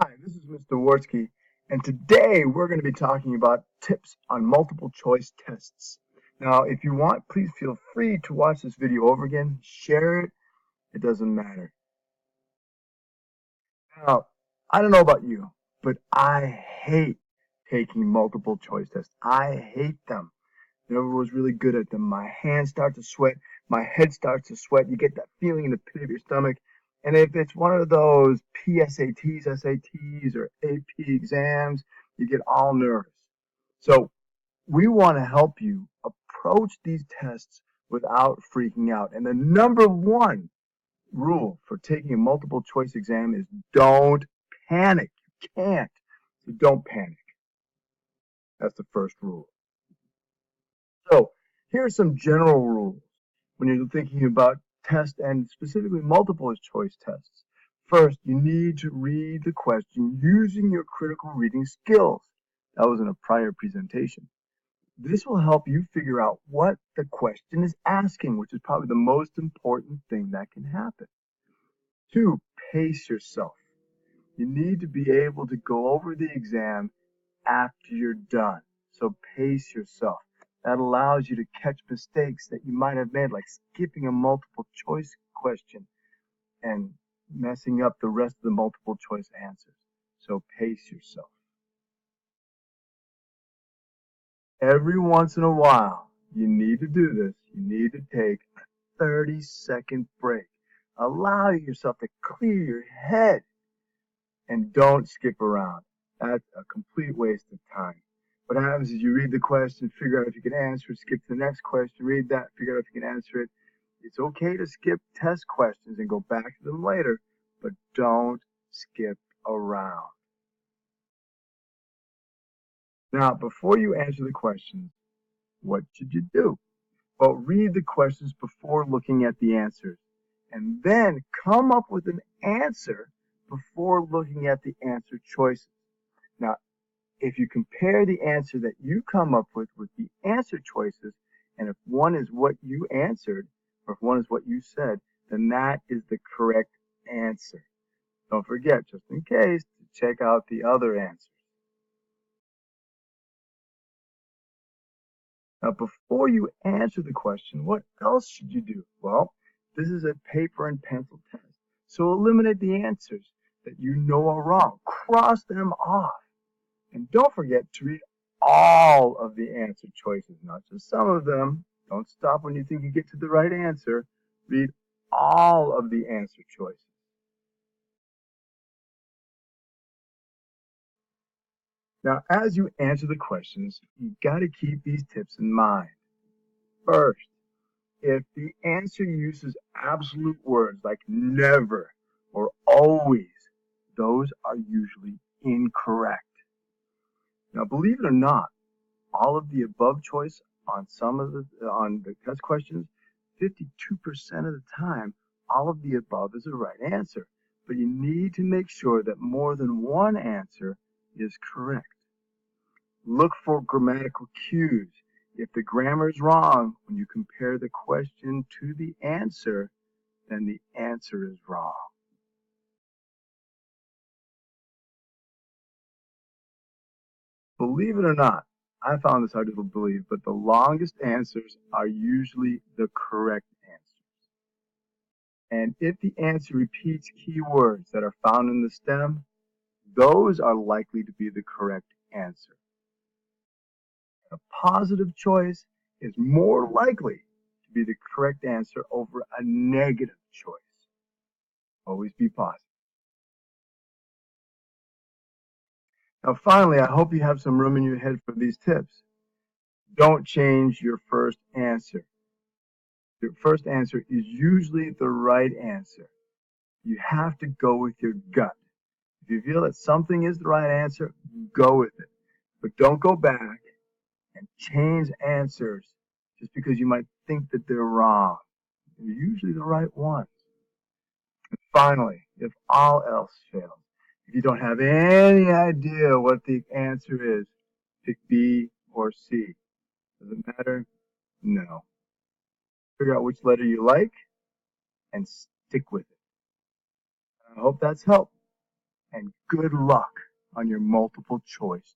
Hi, this is Mr. Wartsky, and today we're going to be talking about tips on multiple choice tests. Now, if you want, please feel free to watch this video over again, share it, it doesn't matter. Now, I don't know about you, but I hate taking multiple choice tests. I hate them. Never was really good at them. My hands start to sweat, my head starts to sweat. You get that feeling in the pit of your stomach. And if it's one of those PSATs, SATs, or AP exams, you get all nervous. So we want to help you approach these tests without freaking out. And the number one rule for taking a multiple choice exam is don't panic. You can't. So don't panic. That's the first rule. So here are some general rules when you're thinking about tests and specifically multiple choice tests. First, you need to read the question using your critical reading skills. That was in a prior presentation. This will help you figure out what the question is asking, which is probably the most important thing that can happen. Two, pace yourself. You need to be able to go over the exam after you're done. So pace yourself. That allows you to catch mistakes that you might have made, like skipping a multiple choice question and messing up the rest of the multiple choice answers. So pace yourself. Every once in a while, you need to do this. You need to take a 30-second break. Allow yourself to clear your head and don't skip around. That's a complete waste of time. What happens is you read the question, figure out if you can answer it, skip to the next question, read that, figure out if you can answer it. It's okay to skip test questions and go back to them later, but don't skip around. Now, before you answer the questions, what should you do? Well, read the questions before looking at the answers, and then come up with an answer before looking at the answer choices. Now, if you compare the answer that you come up with the answer choices, and if one is what you answered, or if one is what you said, then that is the correct answer. Don't forget, just in case, to check out the other answers. Now, before you answer the question, what else should you do? Well, this is a paper and pencil test. So eliminate the answers that you know are wrong. Cross them off. And don't forget to read all of the answer choices, not just some of them. Don't stop when you think you get to the right answer. Read all of the answer choices. Now, as you answer the questions, you got to keep these tips in mind. First, if the answer uses absolute words like never or always, those are usually incorrect. Now, believe it or not, all of the above choice on on the test questions, 52% of the time, all of the above is the right answer. But you need to make sure that more than one answer is correct. Look for grammatical cues. If the grammar is wrong when you compare the question to the answer, then the answer is wrong. Believe it or not, I found this hard to believe, but the longest answers are usually the correct answers. And if the answer repeats keywords that are found in the stem, those are likely to be the correct answer. A positive choice is more likely to be the correct answer over a negative choice. Always be positive. Now, finally, I hope you have some room in your head for these tips. Don't change your first answer. Your first answer is usually the right answer. You have to go with your gut. If you feel that something is the right answer, go with it. But don't go back and change answers just because you might think that they're wrong. They're usually the right ones. And finally, if all else fails, if you don't have any idea what the answer is, pick B or C. Does it matter? No. Figure out which letter you like and stick with it. I hope that's helped. and good luck on your multiple choice